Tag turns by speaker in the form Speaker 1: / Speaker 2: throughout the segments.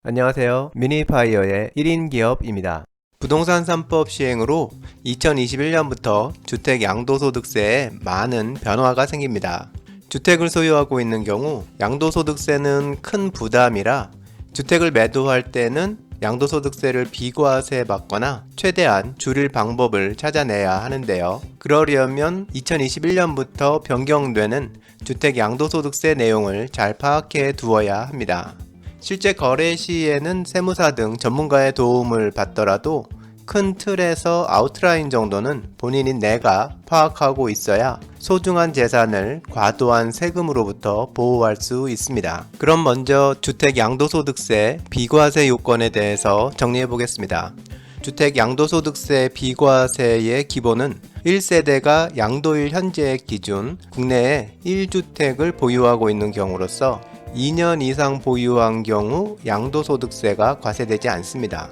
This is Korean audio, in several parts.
Speaker 1: 안녕하세요. 미니파이어의 1인 기업입니다. 부동산 3법 시행으로 2021년부터 주택 양도소득세에 많은 변화가 생깁니다. 주택을 소유하고 있는 경우 양도소득세는 큰 부담이라 주택을 매도할 때는 양도소득세를 비과세 받거나 최대한 줄일 방법을 찾아내야 하는데요. 그러려면 2021년부터 변경되는 주택 양도소득세 내용을 잘 파악해 두어야 합니다. 실제 거래 시에는 세무사 등 전문가의 도움을 받더라도 큰 틀에서 아웃라인 정도는 본인인 내가 파악하고 있어야 소중한 재산을 과도한 세금으로부터 보호할 수 있습니다. 그럼 먼저 주택 양도소득세 비과세 요건에 대해서 정리해 보겠습니다. 주택 양도소득세 비과세의 기본은 1세대가 양도일 현재의 기준 국내에 1주택을 보유하고 있는 경우로서 2년 이상 보유한 경우 양도소득세가 과세되지 않습니다.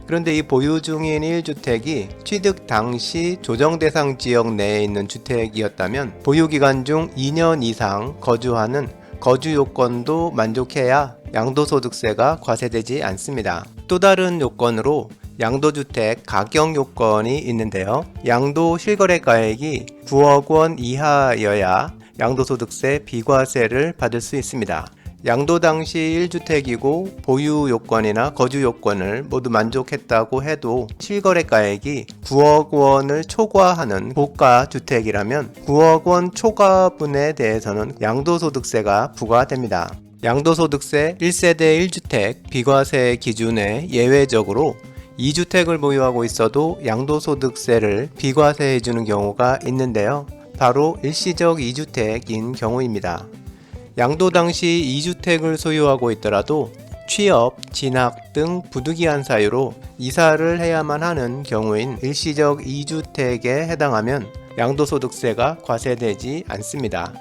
Speaker 1: 그런데 이 보유 중인 1주택이 취득 당시 조정대상 지역 내에 있는 주택이었다면 보유기간 중 2년 이상 거주하는 거주 요건도 만족해야 양도소득세가 과세되지 않습니다. 또 다른 요건으로 양도주택 가격 요건이 있는데요. 양도 실거래가액이 9억 원 이하여야 양도소득세 비과세를 받을 수 있습니다. 양도 당시 1주택이고 보유 요건이나 거주 요건을 모두 만족했다고 해도 실거래가액이 9억 원을 초과하는 고가 주택이라면 9억 원 초과분에 대해서는 양도소득세가 부과됩니다. 양도소득세 1세대 1주택 비과세 기준에 예외적으로 2주택을 보유하고 있어도 양도소득세를 비과세해주는 경우가 있는데요. 바로 일시적 2주택인 경우입니다. 양도 당시 2주택을 소유하고 있더라도 취업, 진학 등 부득이한 사유로 이사를 해야만 하는 경우인 일시적 2주택에 해당하면 양도소득세가 과세되지 않습니다.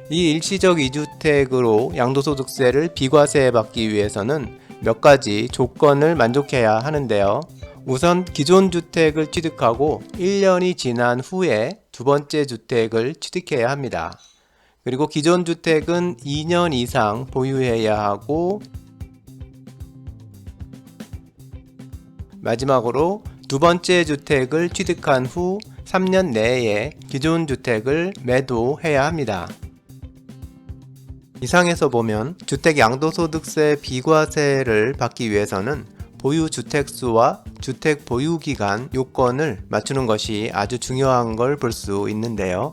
Speaker 1: 이 일시적 2주택으로 양도소득세를 비과세 받기 위해서는 몇 가지 조건을 만족해야 하는데요. 우선 기존 주택을 취득하고 1년이 지난 후에 두 번째 주택을 취득해야 합니다. 그리고 기존 주택은 2년 이상 보유해야 하고 마지막으로 두 번째 주택을 취득한 후 3년 내에 기존 주택을 매도해야 합니다. 이상에서 보면 주택 양도소득세 비과세를 받기 위해서는 보유 주택수와 주택 보유기간 요건을 맞추는 것이 아주 중요한 걸 볼 수 있는데요.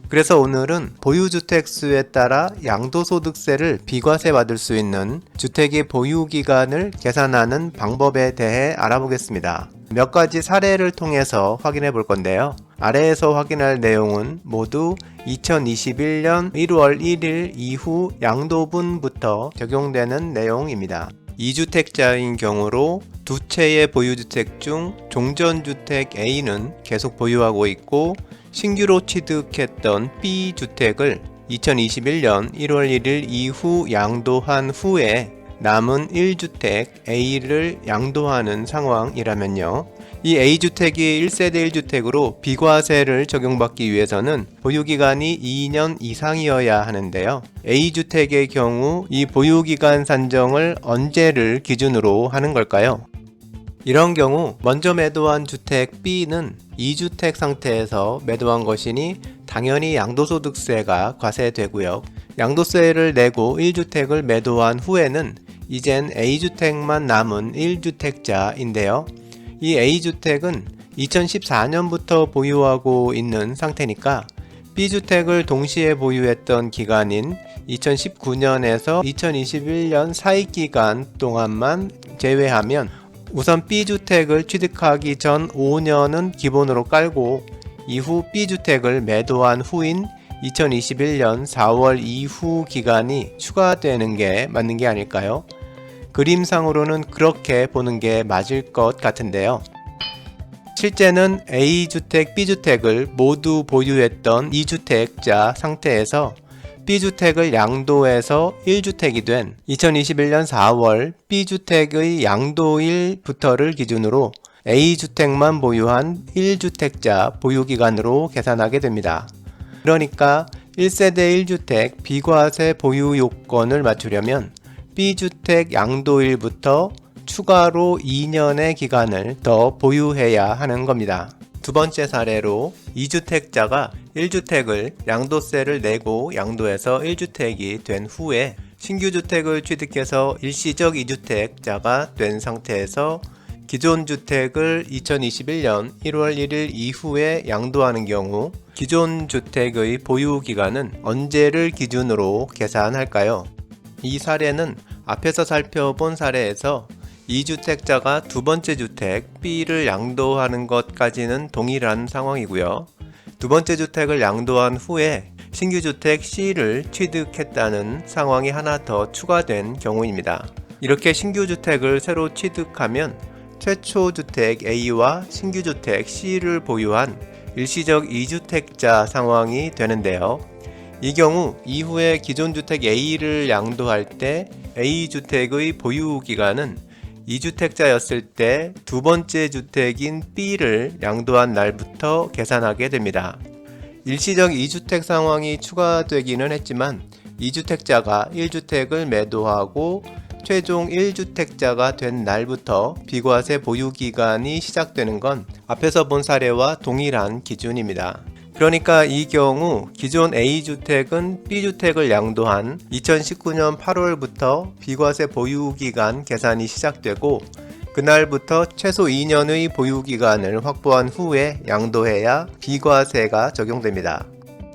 Speaker 1: 그래서 오늘은 보유주택 수에 따라 양도소득세를 비과세 받을 수 있는 주택의 보유기간을 계산하는 방법에 대해 알아보겠습니다. 몇 가지 사례를 통해서 확인해 볼 건데요. 아래에서 확인할 내용은 모두 2021년 1월 1일 이후 양도분부터 적용되는 내용입니다. 2주택자인 경우로 두 채의 보유주택 중 종전주택 A는 계속 보유하고 있고 신규로 취득했던 B주택을 2021년 1월 1일 이후 양도한 후에 남은 1주택 A를 양도하는 상황이라면요. 이 A주택이 1세대 1주택으로 비과세를 적용받기 위해서는 보유기간이 2년 이상이어야 하는데요. A주택의 경우 이 보유기간 산정을 언제를 기준으로 하는 걸까요? 이런 경우 먼저 매도한 주택 B는 2주택 상태에서 매도한 것이니 당연히 양도소득세가 과세되고요. 양도세를 내고 1주택을 매도한 후에는 이젠 A주택만 남은 1주택자인데요. 이 A주택은 2014년부터 보유하고 있는 상태니까 B주택을 동시에 보유했던 기간인 2019년에서 2021년 사이 기간 동안만 제외하면 우선 B주택을 취득하기 전 5년은 기본으로 깔고 이후 B주택을 매도한 후인 2021년 4월 이후 기간이 추가되는 게 맞는 게 아닐까요? 그림상으로는 그렇게 보는 게 맞을 것 같은데요. 실제는 A주택, B주택을 모두 보유했던 2주택자 상태에서 B주택을 양도해서 1주택이 된 2021년 4월 B주택의 양도일부터를 기준으로 A주택만 보유한 1주택자 보유기간으로 계산하게 됩니다. 그러니까 1세대 1주택 비과세 보유 요건을 맞추려면 B주택 양도일부터 추가로 2년의 기간을 더 보유해야 하는 겁니다. 두 번째 사례로 2주택자가 1주택을 양도세를 내고 양도해서 1주택이 된 후에 신규 주택을 취득해서 일시적 2주택자가 된 상태에서 기존 주택을 2021년 1월 1일 이후에 양도하는 경우 기존 주택의 보유 기간은 언제를 기준으로 계산할까요? 이 사례는 앞에서 살펴본 사례에서 2주택자가 두 번째 주택 B를 양도하는 것까지는 동일한 상황이고요. 두 번째 주택을 양도한 후에 신규 주택 C를 취득했다는 상황이 하나 더 추가된 경우입니다. 이렇게 신규 주택을 새로 취득하면 최초 주택 A와 신규 주택 C를 보유한 일시적 2주택자 상황이 되는데요. 이 경우 이후에 기존 주택 A를 양도할 때 A주택의 보유 기간은 2주택자였을 때 두 번째 주택인 B를 양도한 날부터 계산하게 됩니다. 일시적 2주택 상황이 추가되기는 했지만 2주택자가 1주택을 매도하고 최종 1주택자가 된 날부터 비과세 보유 기간이 시작되는 건 앞에서 본 사례와 동일한 기준입니다. 그러니까 이 경우 기존 A주택은 B주택을 양도한 2019년 8월부터 비과세 보유기간 계산이 시작되고 그날부터 최소 2년의 보유기간을 확보한 후에 양도해야 비과세가 적용됩니다.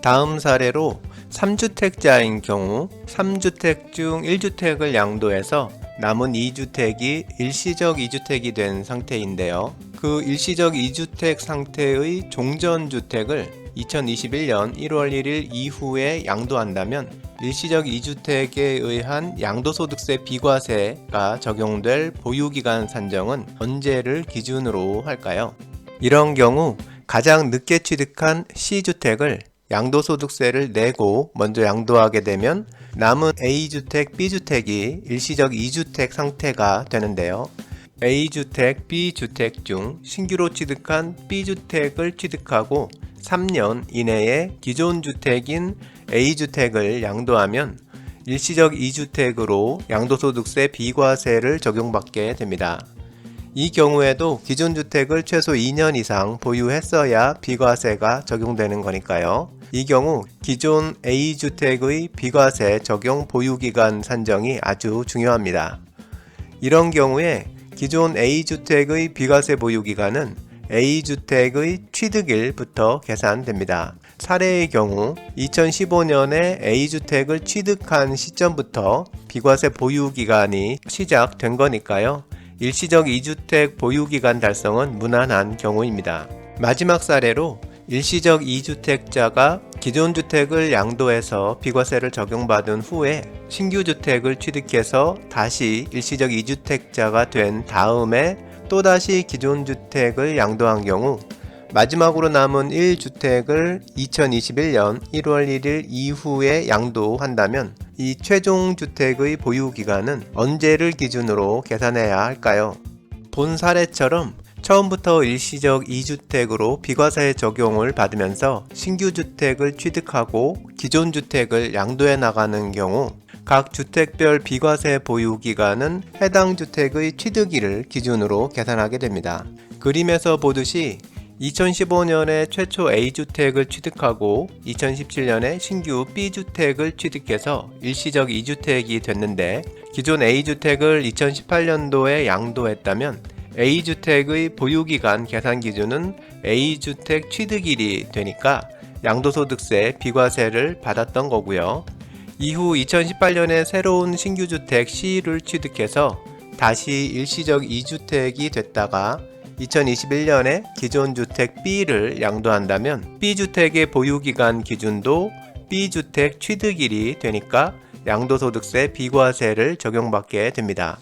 Speaker 1: 다음 사례로 3주택자인 경우 3주택 중 1주택을 양도해서 남은 2주택이 일시적 2주택이 된 상태인데요. 그 일시적 2주택 상태의 종전주택을 2021년 1월 1일 이후에 양도한다면 일시적 2주택에 의한 양도소득세 비과세가 적용될 보유기간 산정은 언제를 기준으로 할까요? 이런 경우 가장 늦게 취득한 C주택을 양도소득세를 내고 먼저 양도하게 되면 남은 A주택, B주택이 일시적 2주택 상태가 되는데요. A주택, B주택 중 신규로 취득한 B주택을 취득하고 3년 이내에 기존 주택인 A주택을 양도하면 일시적 2주택으로 양도소득세 비과세를 적용받게 됩니다. 이 경우에도 기존 주택을 최소 2년 이상 보유했어야 비과세가 적용되는 거니까요. 이 경우 기존 A주택의 비과세 적용 보유기간 산정이 아주 중요합니다. 이런 경우에 기존 A주택의 비과세 보유기간은 A주택의 취득일부터 계산됩니다. 사례의 경우 2015년에 A주택을 취득한 시점부터 비과세 보유기간이 시작된 거니까요. 일시적 2주택 보유기간 달성은 무난한 경우입니다. 마지막 사례로 일시적 2주택자가 기존 주택을 양도해서 비과세를 적용받은 후에 신규 주택을 취득해서 다시 일시적 2주택자가 된 다음에 또다시 기존 주택을 양도한 경우 마지막으로 남은 1주택을 2021년 1월 1일 이후에 양도한다면 이 최종 주택의 보유기간은 언제를 기준으로 계산해야 할까요? 본 사례처럼 처음부터 일시적 2주택으로 비과세 적용을 받으면서 신규 주택을 취득하고 기존 주택을 양도해 나가는 경우 각 주택별 비과세 보유기간은 해당 주택의 취득일을 기준으로 계산하게 됩니다. 그림에서 보듯이 2015년에 최초 A주택을 취득하고 2017년에 신규 B주택을 취득해서 일시적 2주택이 됐는데 기존 A주택을 2018년도에 양도했다면 A주택의 보유기간 계산 기준은 A주택 취득일이 되니까 양도소득세 비과세를 받았던 거고요. 이후 2018년에 새로운 신규주택 C를 취득해서 다시 일시적 2주택이 됐다가 2021년에 기존 주택 B를 양도한다면 B주택의 보유기간 기준도 B주택 취득일이 되니까 양도소득세 비과세를 적용받게 됩니다.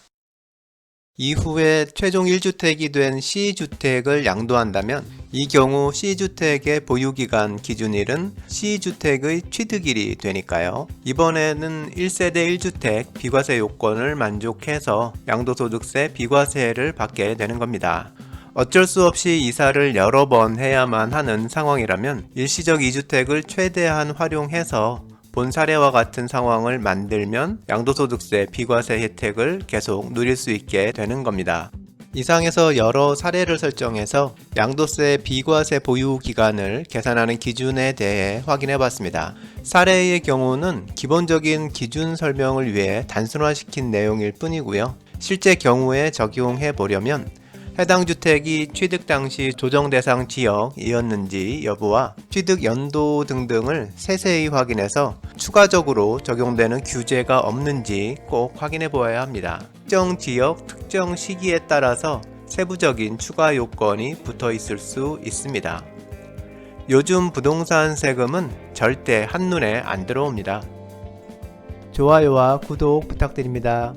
Speaker 1: 이후에 최종 1주택이 된 C주택을 양도한다면 이 경우 C주택의 보유기간 기준일은 C주택의 취득일이 되니까요. 이번에는 1세대 1주택 비과세 요건을 만족해서 양도소득세 비과세를 받게 되는 겁니다. 어쩔 수 없이 이사를 여러 번 해야만 하는 상황이라면 일시적 2주택을 최대한 활용해서 본 사례와 같은 상황을 만들면 양도소득세 비과세 혜택을 계속 누릴 수 있게 되는 겁니다. 이상에서 여러 사례를 설정해서 양도세 비과세 보유 기간을 계산하는 기준에 대해 확인해 봤습니다. 사례의 경우는 기본적인 기준 설명을 위해 단순화시킨 내용일 뿐이고요. 실제 경우에 적용해 보려면 해당 주택이 취득 당시 조정 대상 지역이었는지 여부와 취득 연도 등등을 세세히 확인해서 추가적으로 적용되는 규제가 없는지 꼭 확인해 보아야 합니다. 특정 지역, 특정 시기에 따라서 세부적인 추가 요건이 붙어 있을 수 있습니다. 요즘 부동산 세금은 절대 한눈에 안 들어옵니다. 좋아요와 구독 부탁드립니다.